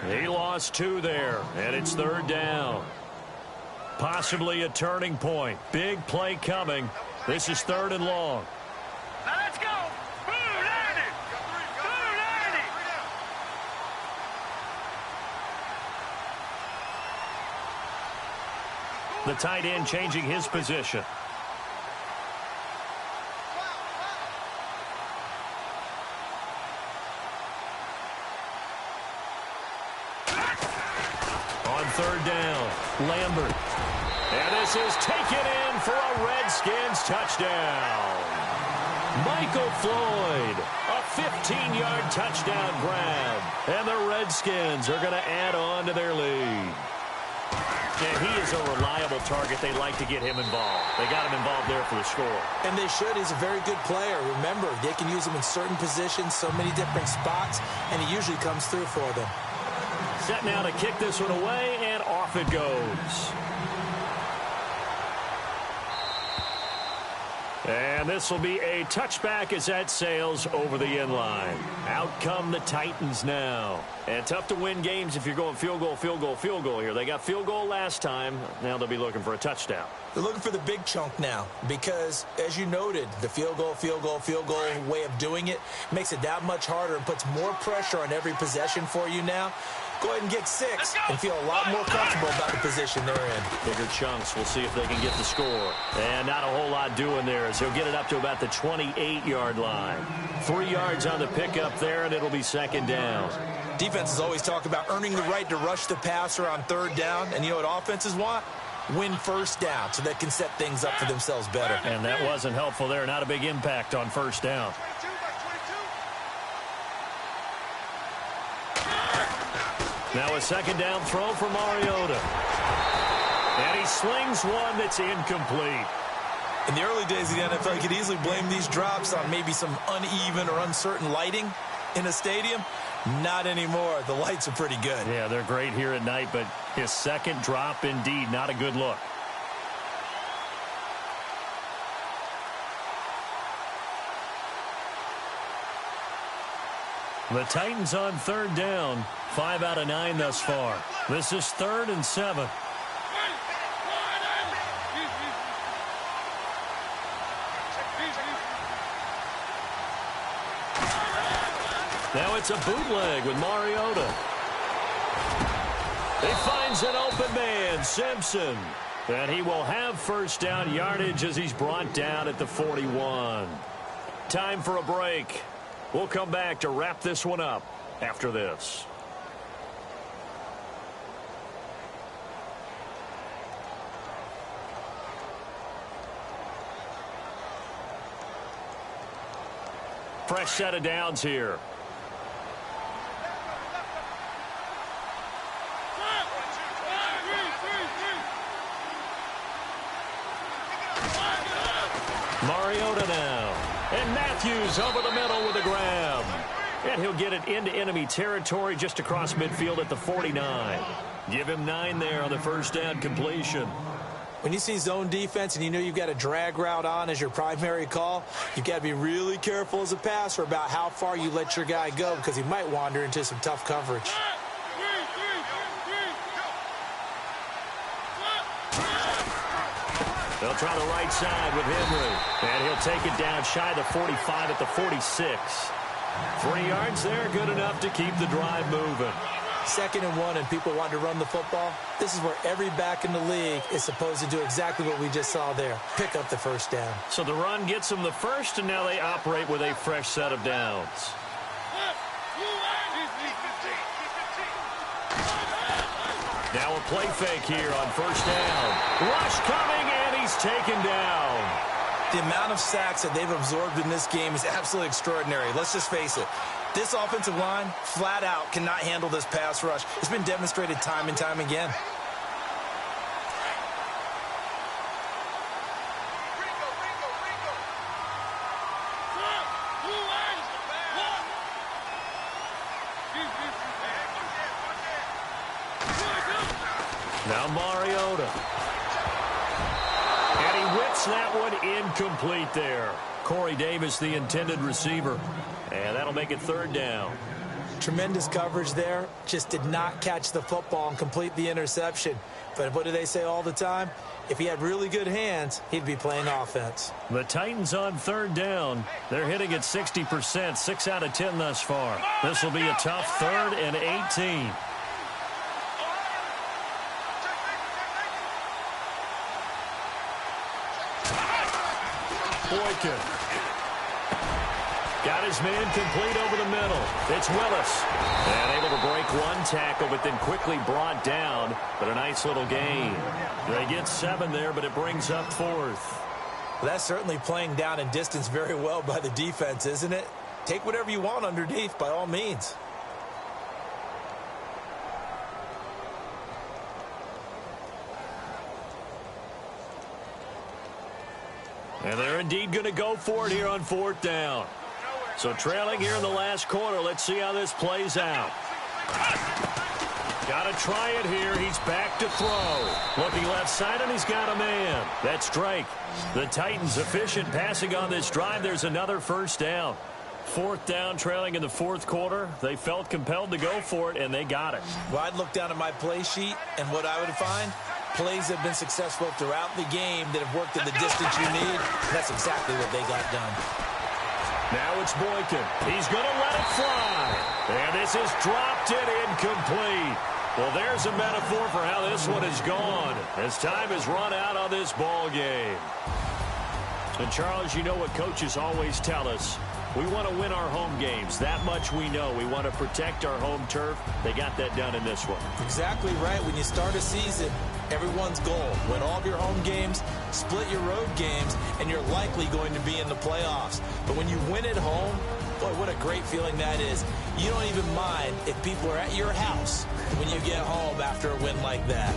He lost 2 there, and it's 3rd down. Possibly a turning point. Big play coming. This is 3rd and long. Now let's go. Boo, Landy. Boo, Landy. The tight end changing his position. On 3rd down, Lambert. And this is taken in for a Redskins touchdown. Michael Floyd, a 15-yard touchdown grab. And the Redskins are going to add on to their lead. And he is a reliable target. They like to get him involved. They got him involved there for the score. And they should. He's a very good player. Remember, they can use him in certain positions, so many different spots, and he usually comes through for them. Set now to kick this one away, and off it goes. And this will be a touchback as that sails over the end line. Out come the Titans now. And tough to win games if you're going field goal, field goal, field goal here. They got field goal last time. Now they'll be looking for a touchdown. They're looking for the big chunk now because, as you noted, the field goal way of doing it makes it that much harder and puts more pressure on every possession for you now. Go ahead and get 6 and feel a lot more comfortable about the position they're in. Bigger chunks. We'll see if they can get the score. And not a whole lot doing there as he'll get it up to about the 28-yard line. 3 yards on the pickup there, and it'll be 2nd down. Defenses always talk about earning the right to rush the passer on 3rd down. And you know what offenses want? Win 1st down so they can set things up for themselves better. And that wasn't helpful there. Not a big impact on 1st down. Now a 2nd down throw for Mariota. And he slings one that's incomplete. In the early days of the NFL, you could easily blame these drops on maybe some uneven or uncertain lighting in a stadium. Not anymore. The lights are pretty good. Yeah, they're great here at night, but his 2nd drop, indeed, not a good look. The Titans on 3rd down. 5 out of 9 thus far. This is 3rd and 7. Now it's a bootleg with Mariota. He finds an open man, Simpson. And he will have 1st down yardage as he's brought down at the 41. Time for a break. We'll come back to wrap this one up after this. Fresh set of downs here. Mariota now. And Matthews over the middle with a grab. And he'll get it into enemy territory just across midfield at the 49. Give him 9 there on the first down completion. When you see zone defense and you know you've got a drag route on as your primary call, you've got to be really careful as a passer about how far you let your guy go because he might wander into some tough coverage. They'll try the right side with Henry. And he'll take it down shy of the 45 at the 46. 3 yards there, good enough to keep the drive moving. 2nd and 1 and people want to run the football. This is where every back in the league is supposed to do exactly what we just saw there. Pick up the first down. So the run gets them the first, and now they operate with a fresh set of downs. Now a play fake here on first down. Rush coming, and he's taken down. The amount of sacks that they've absorbed in this game is absolutely extraordinary. Let's just face it. This offensive line, flat out, cannot handle this pass rush. It's been demonstrated time and time again. Now Mariota. And he whips that one incomplete there. Corey Davis, the intended receiver. And that'll make it 3rd down. Tremendous coverage there. Just did not catch the football and complete the interception. But what do they say all the time? If he had really good hands, he'd be playing offense. The Titans on 3rd down. They're hitting at 60%, 6 out of 10 thus far. This will be a tough 3rd and 18. Boykin. Got his man complete over the middle. It's Willis. And able to break one tackle, but then quickly brought down. But a nice little gain. They get 7 there, but it brings up 4th. Well, that's certainly playing down in distance very well by the defense, isn't it? Take whatever you want underneath, by all means. And they're indeed going to go for it here on 4th down. So trailing here in the last quarter. Let's see how this plays out. Got to try it here. He's back to throw. Looking left side, and he's got a man. That's Drake. The Titans efficient passing on this drive. There's another first down. 4th down, trailing in the 4th quarter. They felt compelled to go for it, and they got it. Well, I'd look down at my play sheet, and what I would find, plays have been successful throughout the game that have worked in the distance you need. That's exactly what they got done. Now it's Boykin. He's going to let it fly. And this is dropped it incomplete. Well, there's a metaphor for how this one is gone as time has run out on this ball game. And, Charles, you know what coaches always tell us. We want to win our home games. That much we know. We want to protect our home turf. They got that done in this one. Exactly right. When you start a season, everyone's goal, win all of your home games, split your road games, and you're likely going to be in the playoffs. But when you win at home, boy, what a great feeling that is. You don't even mind if people are at your house when you get home after a win like that.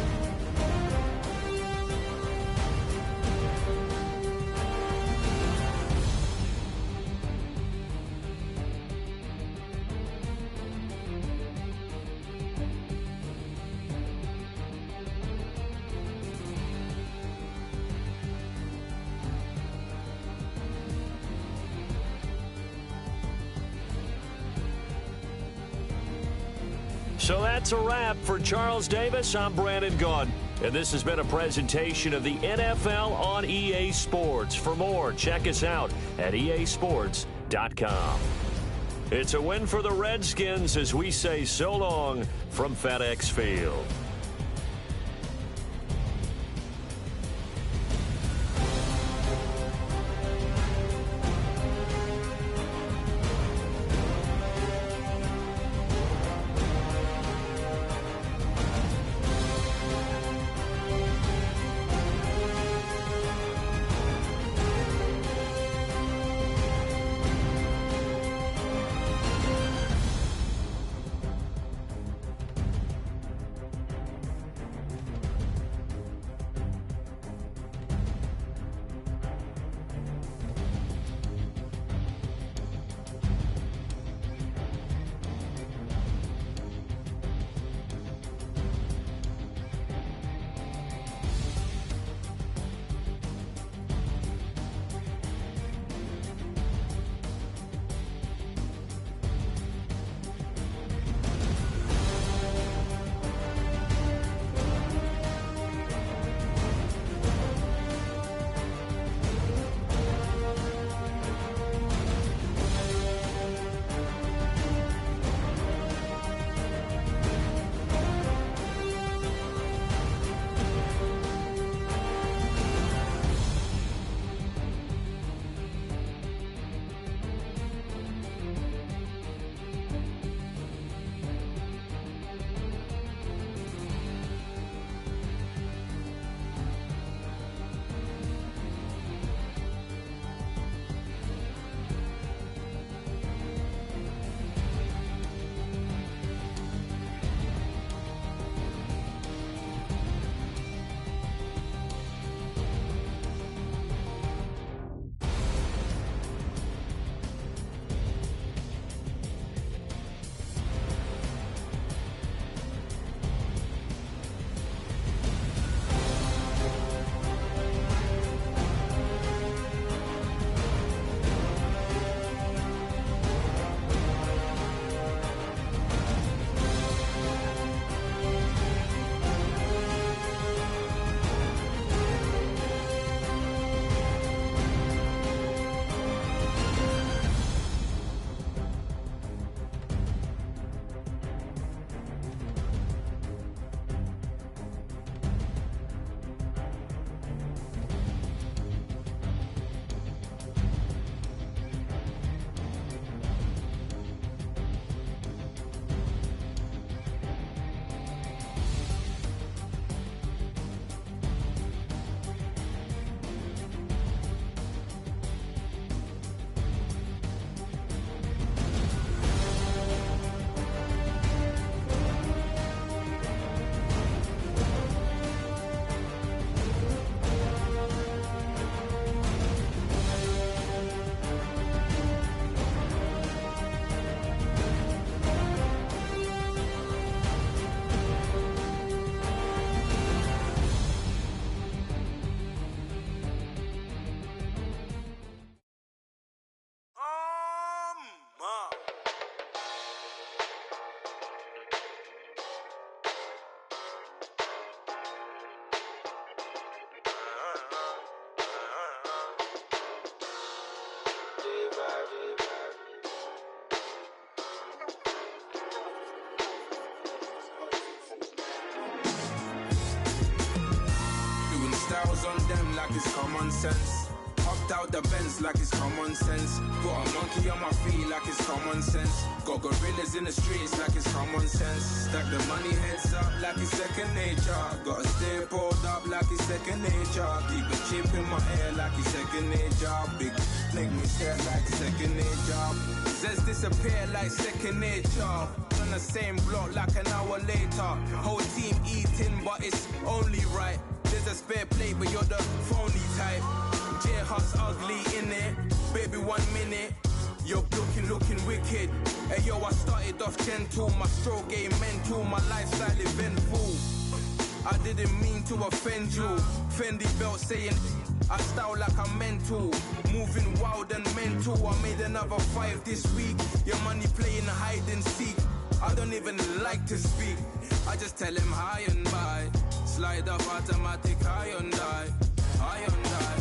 So that's a wrap for Charles Davis. I'm Brandon Gunn, and this has been a presentation of the NFL on EA Sports. For more, check us out at easports.com. It's a win for the Redskins as we say so long from FedEx Field. common sense. Hopped out the Benz like it's common sense. Put a monkey on my feet like it's common sense. Got gorillas in the streets like it's common sense. Stack the money heads up like it's second nature. Gotta stay pulled up like it's second nature. Keep a chip in my ear like it's second nature. Big make me stare like second nature. Says disappear like second nature. On the same block like an hour later. Whole team eating but it's only right. There's a spare plate but you're the phony type. J-Hut's ugly in it. Baby 1 minute. You're looking wicked. Hey yo, I started off gentle. My stroke game mental. My lifestyle eventful. I didn't mean to offend you. Fendi belt saying I style like I'm mental. Moving wild and mental. I made another 5 this week. Your money playing hide and seek. I don't even like to speak. I just tell him hi and bye. Slide up automatic high and die. High and die.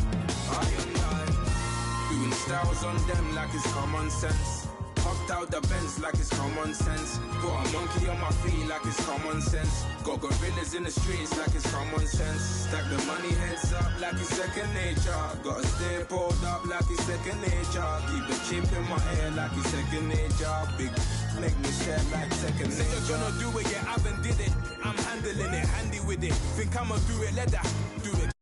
High and die. Doing styles on them like it's common sense. Hopped out the Benz like it's common sense. Put a monkey on my feet like it's common sense. Got gorillas in the streets like it's common sense. Stack the money heads up like it's second nature. Gotta stay pulled up like it's second nature. Keep the chip in my ear like it's second nature. Big make me share like second nature. You're gonna do it, yeah, I haven't did it. I'm handling it, handy with it. Think I'ma do it, let that do it.